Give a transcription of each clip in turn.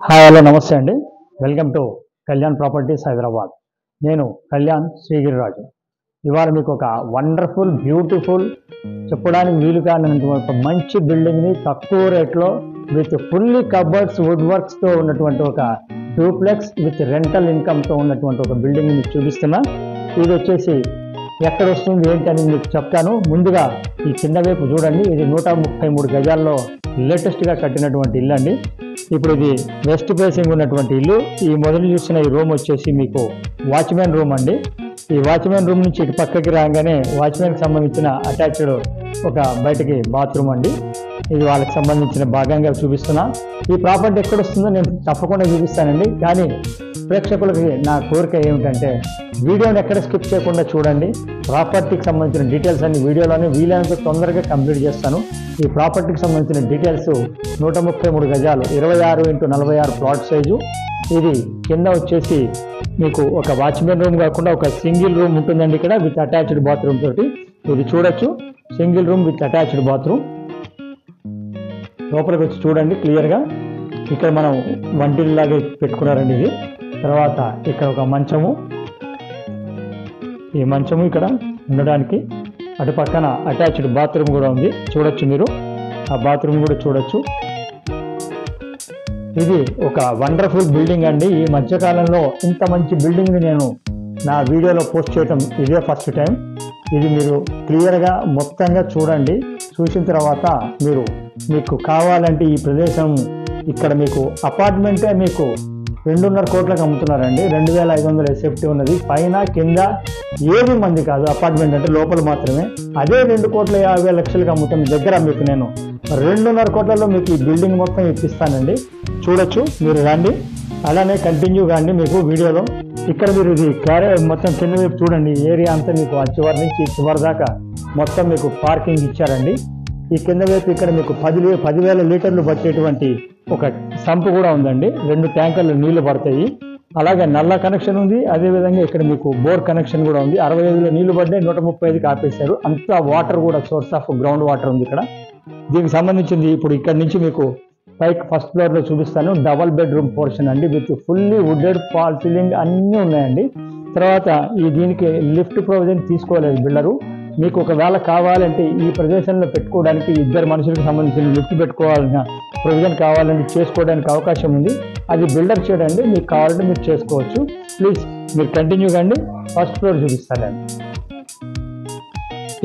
Hi hello నమస్తే అండి. Welcome to Kalyan properties Hyderabad. నేను కళ్యాణ్ శ్రీగిరిరాజు. ఇవాళ మీకు ఒక వండర్ఫుల్ బ్యూటిఫుల్ చెప్పడానికి వీలు కానటువంటి ఒక మంచి బిల్డింగ్ని తక్కువ రేట్లో విత్ ఫుల్లీ కబర్డ్స్ వుడ్ వర్క్స్తో ఉన్నటువంటి ఒక డూప్లెక్స్ విత్ రెంటల్ ఇన్కమ్తో ఉన్నటువంటి ఒక బిల్డింగ్ మీకు చూపిస్తున్నా. ఇది వచ్చేసి ఎక్కడ వస్తుంది ఏంటని మీకు చెప్తాను. ముందుగా ఈ కింద వైపు చూడండి. ఇది 133 గజాల్లో లేటెస్ట్గా కట్టినటువంటి ఇల్లు అండి. ఇప్పుడు ఇది వెస్ట్ ఫేసింగ్ ఉన్నటువంటి ఇల్లు. ఈ మొదలు చూసిన ఈ రూమ్ వచ్చేసి మీకు వాచ్మెన్ రూమ్ అండి. ఈ వాచ్మెన్ రూమ్ నుంచి ఇటు పక్కకి రాగానే వాచ్మెన్కి సంబంధించిన అటాచ్డ్ ఒక బయటకి బాత్రూమ్ అండి. ఇది వాళ్ళకి సంబంధించిన భాగంగా చూపిస్తున్నా. ఈ ప్రాపర్టీ ఎక్కడ వస్తుందో నేను తప్పకుండా చూపిస్తానండి. కానీ ప్రేక్షకులకి నా కోరిక ఏమిటంటే వీడియోని ఎక్కడ స్కిప్ చేయకుండా చూడండి. ప్రాపర్టీకి సంబంధించిన డీటెయిల్స్ అన్ని వీడియోలోనే వీలైనంత తొందరగా కంప్లీట్ చేస్తాను. ఈ ప్రాపర్టీకి సంబంధించిన డీటెయిల్స్ 133 గజాలు 26x46 ప్లాట్ సైజు. ఇది కింద వచ్చేసి మీకు ఒక వాచ్మెన్ రూమ్ కాకుండా ఒక సింగిల్ రూమ్ ఉంటుందండి ఇక్కడ విత్ అటాచ్డ్ బాత్రూమ్ తోటి. ఇది చూడొచ్చు, single room with attached bathroom. లోపలికి వచ్చి చూడండి క్లియర్గా. ఇక్కడ మనం వంటిల్లాగే పెట్టుకున్నారండి ఇది. తర్వాత ఇక్కడ ఒక మంచము, ఈ మంచము ఇక్కడ ఉండడానికి. అటు పక్కన అటాచ్డ్ బాత్రూమ్ కూడా ఉంది, చూడొచ్చు మీరు. ఆ బాత్రూమ్ కూడా చూడొచ్చు. ఇది ఒక వండర్ఫుల్ బిల్డింగ్ అండి. ఈ మధ్యకాలంలో ఇంత మంచి బిల్డింగ్ని నేను నా వీడియోలో పోస్ట్ చేయటం ఇదే ఫస్ట్ టైం. ఇది మీరు క్లియర్గా మొత్తంగా చూడండి. చూసిన తర్వాత మీకు కావాలంటే ఈ ప్రదేశం ఇక్కడ మీకు అపార్ట్మెంటే మీకు 2.5 కోట్లకు అమ్ముతున్నారండి. 2500 ఎస్ఎఫ్టీ ఉన్నది. పైన కింద ఏది మంది కాదు. అపార్ట్మెంట్ అంటే లోపల మాత్రమే. అదే 2,50,00,000కి అమ్ముతున్న దగ్గర మీకు నేను 2.5 కోట్లలో మీకు ఈ బిల్డింగ్ మొత్తం ఇప్పిస్తానండి. చూడొచ్చు మీరు రండి. అలానే కంటిన్యూ కాండి మీకు వీడియోలో. ఇక్కడ మీరు ఇది మొత్తం కింద వైపు చూడండి. ఏరియా అంతా మీకు ఆ చివరి నుంచి చివరి దాకా మొత్తం మీకు పార్కింగ్ ఇచ్చారండి. ఈ కింద వైపు ఇక్కడ మీకు 10,000 లీటర్లు పట్టేటువంటి ఒక సంపు కూడా ఉందండి. 2 ట్యాంకర్లు నీళ్లు పడతాయి. అలాగే నల్ల కనెక్షన్ ఉంది. అదేవిధంగా ఇక్కడ మీకు బోర్ కనెక్షన్ కూడా ఉంది. 65లో నీళ్లు పడ్డాయి, 135కి ఆపేశారు. అంతా వాటర్ కూడా సోర్స్ ఆఫ్ గ్రౌండ్ వాటర్ ఉంది ఇక్కడ. దీనికి సంబంధించింది ఇప్పుడు ఇక్కడ నుంచి మీకు పైకి ఫస్ట్ ఫ్లోర్లో చూపిస్తాను. డబల్ బెడ్రూమ్ పోర్షన్ అండి విత్ ఫుల్లీ వుడెడ్ ఫాల్ సీలింగ్ అన్నీ ఉన్నాయండి. తర్వాత దీనికి లిఫ్ట్ ప్రొవిజన్ తీసుకోలేదు బిల్డరు. మీకు ఒకవేళ కావాలంటే ఈ ప్రదేశంలో పెట్టుకోవడానికి 2 మనుషులకు సంబంధించిన లిఫ్ట్ పెట్టుకోవాలన్న ప్రొవిజన్ కావాలంటే చేసుకోవడానికి అవకాశం ఉంది. అది బిల్డర్ చేయడండి. మీకు కావాలంటే మీరు చేసుకోవచ్చు. ప్లీజ్ మీరు కంటిన్యూ కండి. ఫస్ట్ ఫ్లోర్ చూపిస్తానండి.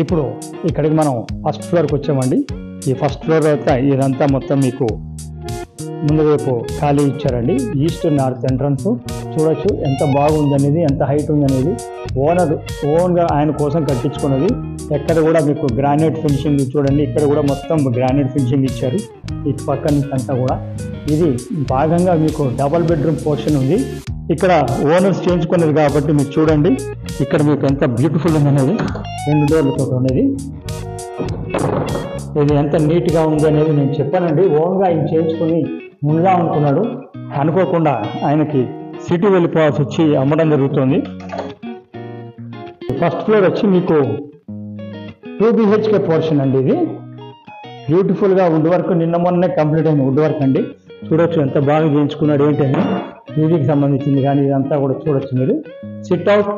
ఇప్పుడు ఇక్కడికి మనం ఫస్ట్ ఫ్లోర్కి వచ్చామండి. ఈ ఫస్ట్ ఫ్లోర్ అయితే ఇదంతా మొత్తం మీకు ముందు వైపు ఖాళీ ఇచ్చారండి. ఈస్ట్ నార్త్ ఎంట్రన్స్ చూడొచ్చు ఎంత బాగుందనేది, ఎంత హైట్ ఉందనేది. ఓన్గా ఆయన కోసం కట్టించుకున్నది. ఎక్కడ కూడా మీకు గ్రానైట్ ఫినిషింగ్ చూడండి. ఇక్కడ కూడా మొత్తం గ్రానైట్ ఫినిషింగ్ ఇచ్చారు. ఇటు పక్క నుంచి అంతా కూడా ఇది భాగంగా మీకు డబల్ బెడ్రూమ్ పోర్షన్ ఉంది. ఇక్కడ ఓనర్స్ చేయించుకున్నది కాబట్టి మీరు చూడండి ఇక్కడ మీకు ఎంత బ్యూటిఫుల్ ఉందనేది. 2 డోర్లతో ఉన్నది. ఇది ఎంత నీట్గా ఉంది అనేది నేను చెప్పానండి. ఓన్గా ఆయన చేయించుకుని ముందుగా అనుకున్నాడు. అనుకోకుండా ఆయనకి సిటీ వెళ్ళిపోవాల్సి వచ్చి అమ్మడం జరుగుతుంది. ఫస్ట్ ఫ్లోర్ వచ్చి మీకు 2 BHK పోర్షన్ అండి. ఇది బ్యూటిఫుల్గా వుడ్ వర్క్ నిన్న మొన్నే కంప్లీట్ అయిన వుడ్ వర్క్ అండి. చూడొచ్చు ఎంత బాగా చేయించుకున్నాడు ఏంటని. టీవీకి సంబంధించింది కానీ ఇదంతా కూడా చూడొచ్చు మీరు. SIT out.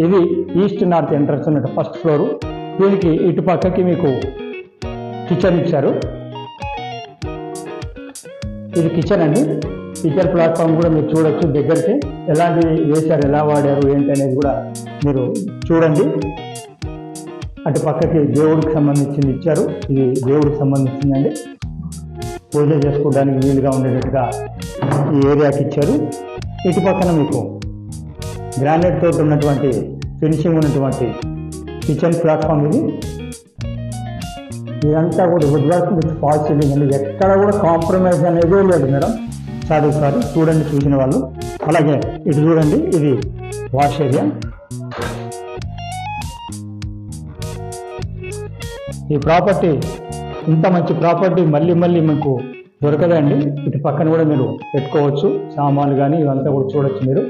ఇది ఈస్ట్ నార్త్ ఎంట్రన్స్ ఉన్నట్టు ఫస్ట్ ఫ్లోరు. దీనికి ఇటు పక్కకి మీకు కిచెన్ ఇచ్చారు. ఇది కిచెన్ అండి. కిచెన్ ప్లాట్ఫామ్ కూడా మీరు చూడొచ్చు దగ్గరికి. ఎలాంటివి వేశారు, ఎలా వాడారు ఏంటి అనేది కూడా మీరు చూడండి. అటు పక్కకి దేవుడికి సంబంధించింది ఇచ్చారు. ఇది దేవుడికి సంబంధించిందండి. పూజ చేసుకోవడానికి వీలుగా ఉండేటట్టుగా ఈ ఏరియాకి ఇచ్చారు. ఇటు పక్కన మీకు గ్రానైట్ తోటి ఉన్నటువంటి ఫినిషింగ్ ఉన్నటువంటి కిచెన్ ప్లాట్ఫామ్ ఇది. ఇదంతా కూడా wood work with fall ceiling అండి. ఎక్కడ కూడా కాంప్రమైజ్ అనేది లేదు మేడం. సారీ చూడండి చూసిన వాళ్ళు. అలాగే ఇటు చూడండి, ఇది వాష్ ఏరియా. ఈ ప్రాపర్టీ ఇంత మంచి ప్రాపర్టీ మళ్ళీ మీకు దొరకదండి. ఇటు పక్కన కూడా మీరు పెట్టుకోవచ్చు సామాన్లు కానీ ఇవంతా కూడా చూడొచ్చు మీరు.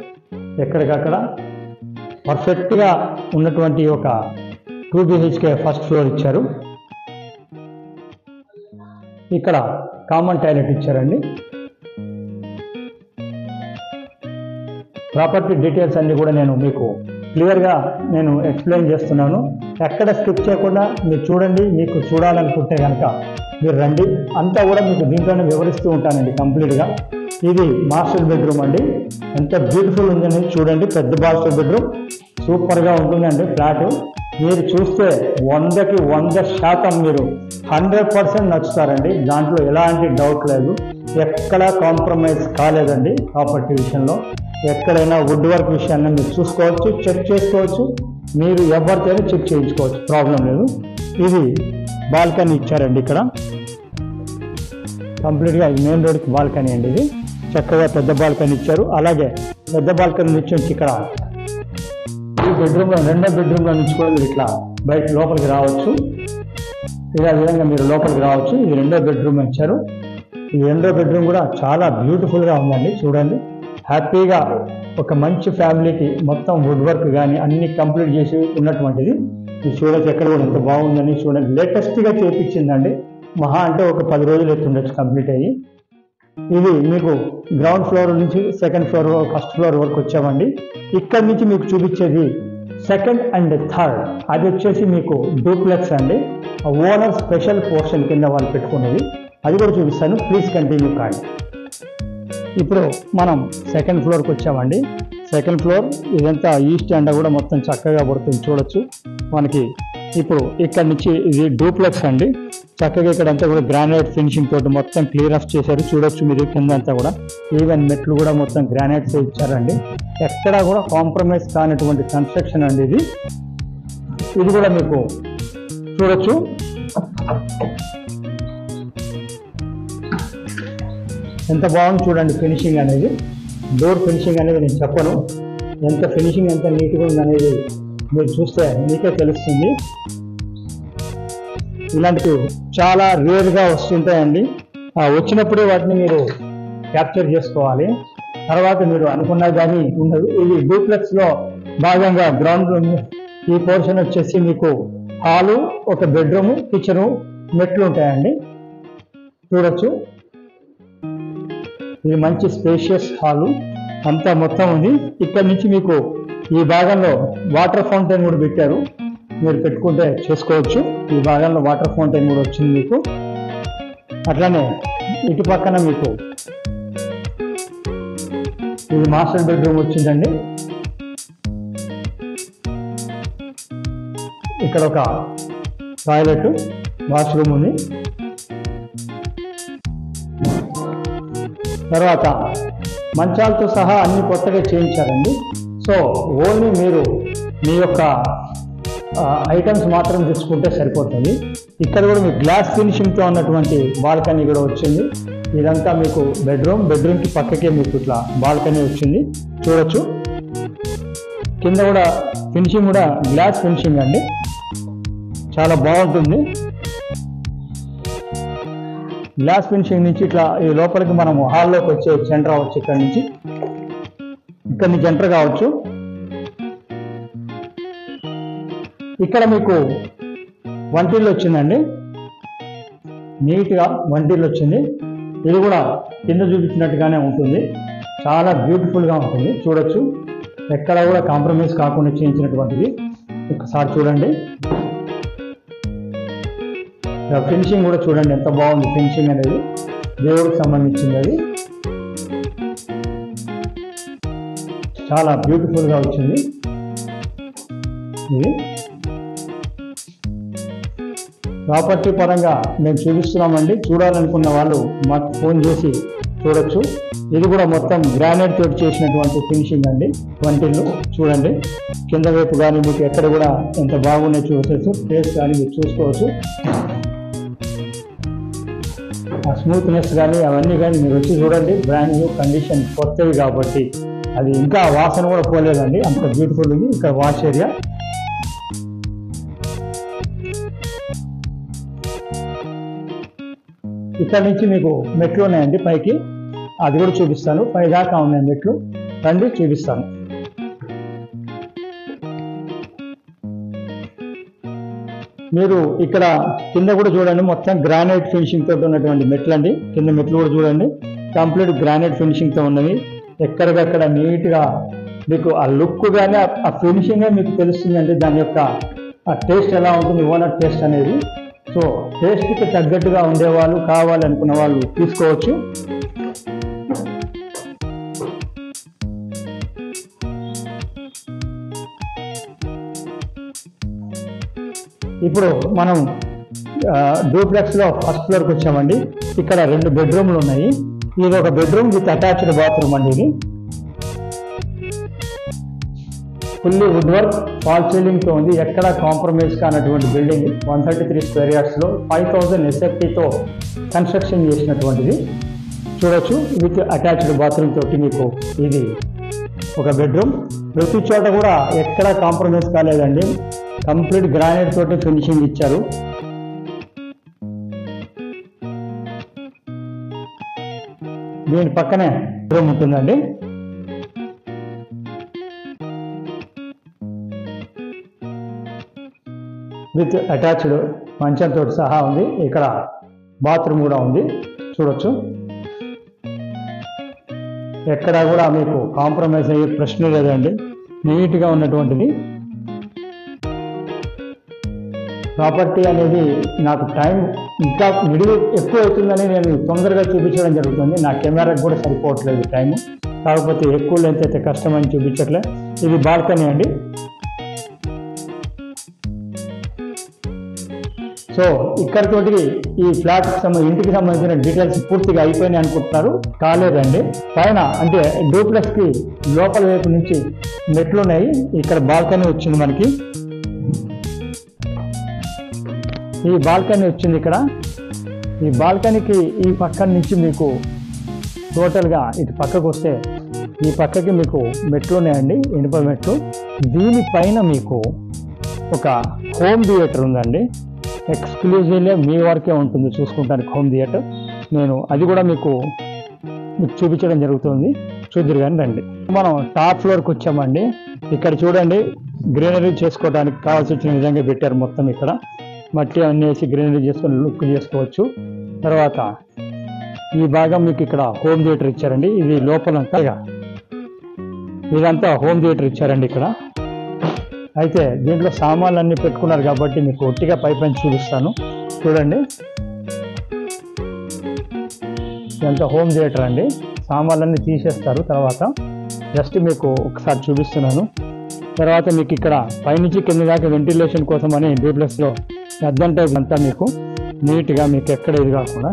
ఎక్కడికక్కడ పర్ఫెక్ట్గా ఉన్నటువంటి ఒక 2 BHK ఫస్ట్ ఫ్లోర్ ఇచ్చారు. ఇక్కడ కామన్ టాయిలెట్ ఇచ్చారండి. ప్రాపర్టీ డీటెయిల్స్ అన్నీ కూడా నేను మీకు క్లియర్గా నేను ఎక్స్ప్లెయిన్ చేస్తున్నాను. ఎక్కడ స్కిప్ చేయకుండా మీరు చూడండి. మీకు చూడాలనుకుంటే కనుక మీరు రండి. అంతా కూడా మీకు దీంట్లోనే వివరిస్తూ ఉంటానండి కంప్లీట్గా. ఇది మాస్టర్ బెడ్రూమ్ అండి. ఎంత బ్యూటిఫుల్ ఉందని చూడండి. పెద్ద మాస్టర్ బెడ్రూమ్ సూపర్గా ఉంటుందండి ఫ్లాట్. మీరు చూస్తే 100కి 100% మీరు 100% నచ్చుతారండి. దాంట్లో ఎలాంటి డౌట్ లేదు. ఎక్కడా కాంప్రమైజ్ కాలేదండి ప్రాపర్టీ విషయంలో. ఎక్కడైనా వుడ్ వర్క్ విషయాన్ని మీరు చూసుకోవచ్చు, చెక్ చేసుకోవచ్చు. మీరు ఎవరితోనే చెక్ చేయించుకోవచ్చు, ప్రాబ్లం లేదు. ఇది బాల్కనీ ఇచ్చారండి. ఇక్కడ కంప్లీట్గా మెయిన్ రోడ్కి బాల్కనీ అండి. ఇది చక్కగా పెద్ద బాల్కనీ ఇచ్చారు. అలాగే పెద్ద బాల్కనీ నుంచి ఇక్కడ ఈ బెడ్రూమ్లో, రెండో బెడ్రూమ్లో నుంచి కూడా మీరు ఇట్లా బయట లోపలికి రావచ్చు. ఇలా విధంగా మీరు లోపలికి రావచ్చు. ఇది రెండో బెడ్రూమ్ ఇచ్చారు. ఈ రెండో బెడ్రూమ్ కూడా చాలా బ్యూటిఫుల్గా ఉందండి. చూడండి, హ్యాపీగా ఒక మంచి ఫ్యామిలీకి మొత్తం వుడ్ వర్క్ కానీ అన్ని కంప్లీట్ చేసి ఉన్నటువంటిది. ఇది చూడొచ్చు, ఎక్కడ కూడా ఎంత బాగుందని చూడండి. లేటెస్ట్గా చేయించిందండి. మహా అంటే ఒక 10 రోజులు ఎత్తుండొచ్చు కంప్లీట్ అయ్యి. ఇది మీకు గ్రౌండ్ ఫ్లోర్ నుంచి సెకండ్ ఫ్లోర్, ఫస్ట్ ఫ్లోర్ వరకు వచ్చామండి. ఇక్కడి నుంచి మీకు చూపించేది సెకండ్ అండ్ థర్డ్. అది వచ్చేసి మీకు డూప్లెక్స్ అండి. ఓనర్ స్పెషల్ పోర్షన్ కింద వాళ్ళు పెట్టుకున్నది. అది కూడా చూపిస్తాను. ప్లీజ్ కంటిన్యూ కాండి. ఇప్పుడు మనం సెకండ్ ఫ్లోర్కి వచ్చామండి. సెకండ్ ఫ్లోర్ ఇదంతా ఈస్ట్ ఎండ కూడా మొత్తం చక్కగా పడుతుంది చూడొచ్చు మనకి. ఇప్పుడు ఇక్కడ నుంచి ఇది డూప్లెక్స్ అండి. చక్కగా ఇక్కడంతా కూడా గ్రానైట్ ఫినిషింగ్ తోటి మొత్తం క్లియర్ ఆఫ్ చేశారు. చూడొచ్చు మీరు కింద అంతా కూడా. ఈవెన్ మెట్లు కూడా మొత్తం గ్రానైట్స్ ఇచ్చారండి. ఎక్కడా కూడా కాంప్రమైజ్ కానటువంటి కన్స్ట్రక్షన్ అండి ఇది. ఇది కూడా మీకు చూడొచ్చు. ఎంత బాగుంది చూడండి ఫినిషింగ్ అనేది. డోర్ ఫినిషింగ్ అనేది నేను చెప్పను. ఎంత ఫినిషింగ్ ఎంత నీట్గా ఉంది అనేది మీరు చూస్తే మీకే తెలుస్తుంది. ఇలాంటివి చాలా రేర్గా వస్తుంటాయండి. వచ్చినప్పుడే వాటిని మీరు క్యాప్చర్ చేసుకోవాలి. తర్వాత మీరు అనుకున్నా కానీ ఉండదు. ఇది డూప్లెక్స్లో భాగంగా గ్రౌండ్ ఈ పోర్షన్ వచ్చేసి మీకు హాలు, ఒక బెడ్రూము, కిచెను, మెట్లు ఉంటాయండి. చూడొచ్చు, ఇది మంచి స్పేషియస్ హాలు అంతా మొత్తం ఉంది. ఇక్కడ నుంచి మీకు ఈ భాగంలో వాటర్ ఫౌంటైన్ కూడా పెట్టారు. మీరు పెట్టుకుంటే చేసుకోవచ్చు. ఈ భాగంలో వాటర్ ఫౌంటైన్ కూడా వచ్చింది మీకు. అట్లానే ఇటు పక్కన మీకు ఇది మాస్టర్ బెడ్రూమ్ వచ్చిందండి. ఇక్కడ ఒక టాయిలెట్, వాష్రూమ్ ఉంది. తర్వాత మంచాలతో సహా అన్ని కొత్తగా చేయించారండి. సో ఓన్లీ మీరు మీ యొక్క ఐటమ్స్ మాత్రం తీసుకుంటే సరిపోతుంది. ఇక్కడ కూడా మీకు గ్లాస్ ఫినిషింగ్తో ఉన్నటువంటి బాల్కనీ కూడా వచ్చింది. ఇదంతా మీకు బెడ్రూమ్కి పక్కకే మీకు ఇట్లా బాల్కనీ వచ్చింది. చూడొచ్చు, కింద కూడా ఫినిషింగ్ కూడా గ్లాస్ ఫినిషింగ్ అండి. చాలా బాగుంటుంది. గ్లాస్ ఫినిషింగ్ నుంచి ఇట్లా ఈ లోపలికి మనం హాల్లోకి వచ్చే ఎంటర్ అవ్వచ్చు. ఇక్కడ నుంచి ఎంటర్ కావచ్చు. ఇక్కడ మీకు వంటిల్లు వచ్చిందండి. నీట్గా వంటిల్లు వచ్చింది. ఇది కూడా కింద చూపించినట్టుగానే ఉంటుంది. చాలా బ్యూటిఫుల్గా ఉంటుంది. చూడొచ్చు, ఎక్కడ కూడా కాంప్రమైజ్ కాకుండా చేయించినటువంటిది. ఒకసారి చూడండి. ఫినిషింగ్ కూడా చూడండి ఎంత బాగుంది. ఫినిషింగ్ అనేది దేవుడికి సంబంధించింది. అది చాలా బ్యూటిఫుల్గా వచ్చింది. ఇది ప్రాపర్టీ పరంగా మేము చూపిస్తున్నామండి. చూడాలనుకున్న వాళ్ళు మాకు ఫోన్ చేసి చూడొచ్చు. ఇది కూడా మొత్తం గ్రానైట్ తోటి చేసినటువంటి ఫినిషింగ్ అండి. వంటిల్లు చూడండి, కింద వైపు కానీ మీకు ఎక్కడ కూడా ఎంత బాగున్నాయి చూడవచ్చు. ప్లేస్ కానీ మీరు చూసుకోవచ్చు. ఆ స్మూత్నెస్ కానీ అవన్నీ కానీ మీరు వచ్చి చూడండి. బ్రాండ్ న్యూ కండిషన్, కొత్తవి కాబట్టి అది ఇంకా వాసన కూడా పోలేదండి. అంత బ్యూటిఫుల్ ఉంది. ఇక్కడ వాష్ ఏరియా. ఇక్కడ నుంచి మీకు మెట్లు ఉన్నాయండి పైకి. అది కూడా చూపిస్తాను. పై దాకా ఉన్నాయి మెట్లు. రండి చూపిస్తాను. మీరు ఇక్కడ కింద కూడా చూడండి, మొత్తం గ్రానైట్ ఫినిషింగ్ తోటి ఉన్నటువంటి మెట్లు అండి. కింద మెట్లు కూడా చూడండి, కంప్లీట్ గ్రానైట్ ఫినిషింగ్ తో ఉన్నవి. ఎక్కడికక్కడ నీట్గా మీకు ఆ లుక్ కానీ ఆ ఫినిషింగే మీకు తెలుస్తుందండి, దాని యొక్క ఆ టేస్ట్ ఎలా ఉంటుంది, ఓనర్ టేస్ట్ అనేది. సో టేస్ట్కి తగ్గట్టుగా ఉండేవాళ్ళు, కావాలనుకున్న వాళ్ళు తీసుకోవచ్చు. ఇప్పుడు మనం డూప్లెక్స్లో ఫస్ట్ ఫ్లోర్కి వచ్చామండి. ఇక్కడ 2 బెడ్రూమ్లు ఉన్నాయి. ఇది ఒక బెడ్రూమ్ విత్ అటాచ్డ్ బాత్రూమ్ అండి. ఇది ఫుల్లీ వుడ్ వర్క్, ఫాల్ సీలింగ్తో ఉంది. ఎక్కడ కాంప్రమైజ్ కానటువంటి బిల్డింగ్. 133 స్క్వేర్ యార్డ్స్లో 5000 SFTతో కన్స్ట్రక్షన్ చేసినటువంటిది. చూడొచ్చు, విత్ అటాచ్డ్ బాత్రూమ్ తోటి మీకు ఇది ఒక బెడ్రూమ్. ప్రతి చోట కూడా ఎక్కడ కాంప్రమైజ్ కాలేదండి, కంప్లీట్ గ్రానైట్ తోటి ఫినిషింగ్ ఇచ్చారు. దీని పక్కనే రూమ్ ఉంటుందండి. విత్ అటాచ్డ్ మంచంతో సహా ఉంది. ఇక్కడ బాత్రూమ్ కూడా ఉంది. చూడొచ్చు, ఎక్కడా కూడా మీకు కాంప్రమైజ్ అయ్యే ప్రశ్న లేదండి, నీట్గా ఉన్నటువంటిది. ప్రాపర్టీ అనేది నాకు టైం ఇంకా విడివి ఎక్కువ అవుతుందని నేను తొందరగా చూపించడం జరుగుతుంది. నా కెమెరాకి కూడా సరిపోవట్లేదు టైము, కాకపోతే ఎక్కువ లెంత్ అయితే కష్టమని చూపించట్లే. ఇది బాల్కనీ అండి. సో ఇక్కడితోటి ఈ ఇంటికి సంబంధించిన డీటెయిల్స్ పూర్తిగా అయిపోయినాయి అనుకుంటున్నారు. కాలేదండి. పైన అంటే డూప్లెక్స్కి లోపల వైపు నుంచి మెట్లు ఉన్నాయి. ఇక్కడ బాల్కనీ వచ్చింది మనకి. ఈ బాల్కనీ వచ్చింది ఇక్కడ. ఈ బాల్కనీకి ఈ పక్క నుంచి మీకు టోటల్గా ఇటు పక్కకు వస్తే ఈ పక్కకి మీకు మెట్లు ఉన్నాయండి, ఇనుప మెట్లు. దీనిపైన మీకు ఒక హోమ్ థియేటర్ ఉందండి. ఎక్స్క్లూజివ్గా మీ వరకే ఉంటుంది చూసుకుంటానికి హోమ్ థియేటర్. నేను అది కూడా మీకు చూపించడం జరుగుతుంది. చూద్దరు కానీ రండి. మనం టాప్ ఫ్లోర్కి వచ్చామండి. ఇక్కడ చూడండి, గ్రీనరీ చేసుకోవడానికి కావాల్సి వచ్చిన విధంగా పెట్టారు. మొత్తం ఇక్కడ మట్టి అన్నీ వేసి గ్రీనరీ చేసుకొని లుక్ చేసుకోవచ్చు. తర్వాత ఈ భాగం మీకు ఇక్కడ హోమ్ థియేటర్ ఇచ్చారండి. ఇది లోపలంతా ఇదంతా హోమ్ థియేటర్ ఇచ్చారండి ఇక్కడ. అయితే దీంట్లో సామాన్లు అన్నీ పెట్టుకున్నారు కాబట్టి మీకు ఒట్టిగా పైన చూపిస్తాను. చూడండి, ఇదంతా హోమ్ థియేటర్ అండి. సామాన్లన్నీ తీసేస్తారు. తర్వాత జస్ట్ మీకు ఒకసారి చూపిస్తున్నాను. తర్వాత మీకు ఇక్కడ పైనుంచి కింద దాకా వెంటిలేషన్ కోసం అని డూప్లెక్స్లో అద్దం టైప్ అంతా మీకు నీట్గా మీకు ఎక్కడ ఇది కాకుండా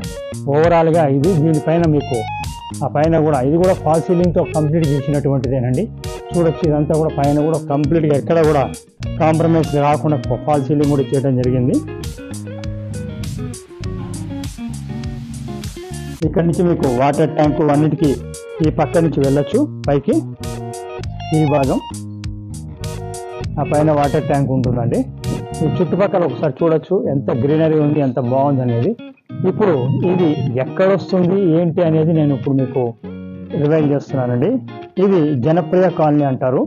ఓవరాల్గా ఇది. దీనిపైన మీకు ఆ పైన కూడా ఇది కూడా ఫాల్ సీలింగ్తో కంప్లీట్ చేసినటువంటిదేనండి. చూడొచ్చు, ఇదంతా కూడా పైన కూడా కంప్లీట్గా ఎక్కడ కూడా కాంప్రమైజ్ కాకుండా ఫాల్ సీలింగ్ కూడా చేయడం జరిగింది. ఇక్కడ నుంచి మీకు వాటర్ ట్యాంకు అన్నిటికీ ఈ పక్క నుంచి వెళ్ళొచ్చు పైకి. ఈ భాగం ఆ పైన వాటర్ ట్యాంక్ ఉంటుందండి. ఈ చుట్టుపక్కల ఒకసారి చూడొచ్చు ఎంత గ్రీనరీ ఉంది, ఎంత బాగుంది అనేది. ఇప్పుడు ఇది ఎక్కడొస్తుంది ఏంటి అనేది నేను ఇప్పుడు మీకు రివైల్ చేస్తున్నానండి. ఇది జనప్రియ కాలనీ అంటారు.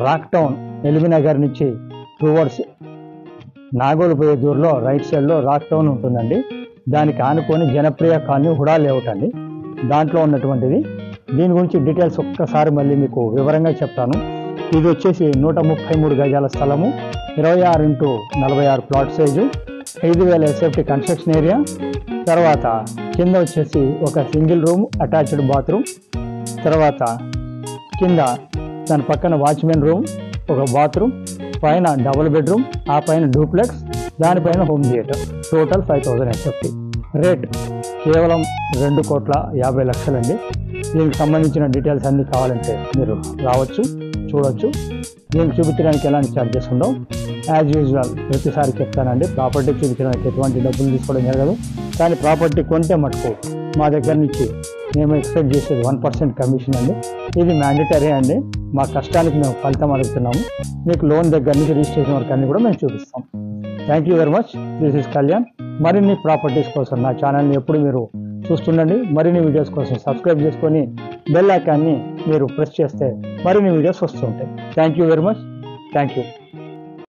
రాక్ టౌన్ ఎల్బీనగర్ నుంచి టువర్డ్స్ నాగోలు పోయే దూరంలో రైట్ సైడ్లో రాక్ టౌన్ ఉంటుందండి. దానికి ఆనుకొని జనప్రియ కాలనీ హుడా లేఅవుట్ అండి. దాంట్లో ఉన్నటువంటిది. దీని గురించి డీటెయిల్స్ ఒక్కసారి మళ్ళీ మీకు వివరంగా చెప్తాను. ఇది వచ్చేసి 133 గజాల స్థలము, 26x46 plot size, 5000 SFT construction area. తర్వాత కింద వచ్చేసి ఒక సింగిల్ రూమ్ అటాచ్డ్ బాత్రూమ్. తర్వాత కింద దాని పక్కన వాచ్మెన్ రూమ్, ఒక బాత్రూమ్, పైన డబుల్ బెడ్రూమ్, ఆ పైన డూప్లెక్స్, దానిపైన home theatre. Total 5000 SFT. Rate కేవలం 2,50,00,000 అండి. దీనికి సంబంధించిన డీటెయిల్స్ అన్నీ కావాలంటే మీరు రావచ్చు, చూడవచ్చు. దీనికి చూపించడానికి ఎలాంటి ఛార్జెస్ ఉండవు. యాజ్ యూజువల్ ప్రతిసారి చెప్తానండి, ప్రాపర్టీ చూపించడానికి ఎటువంటి డబ్బులు తీసుకోవడం జరగదు. కానీ ప్రాపర్టీ కొంటే మటుకు మా దగ్గర నుంచి మేము ఎక్స్పెక్ట్ చేసేది 1% కమిషన్ అండి. ఇది మ్యాండేటరీ అండి. మా కష్టానికి మేము ఫలితం అడుగుతున్నాము. మీకు లోన్ దగ్గర నుంచి రిజిస్ట్రేషన్ వరకు అన్ని కూడా మేము చూపిస్తాం. Thank you very much. This is Kalyan. మరిన్ని ప్రాపర్టీస్ కోసం నా ఛానల్ని ఎప్పుడు మీరు చూస్తుండండి. మరిన్ని వీడియోస్ కోసం సబ్స్క్రైబ్ చేసుకొని బెల్ ఐకాన్ని మీరు ప్రెస్ చేస్తే మరిన్ని వీడియోస్ వస్తుంటాయి. Thank you very much. Thank you.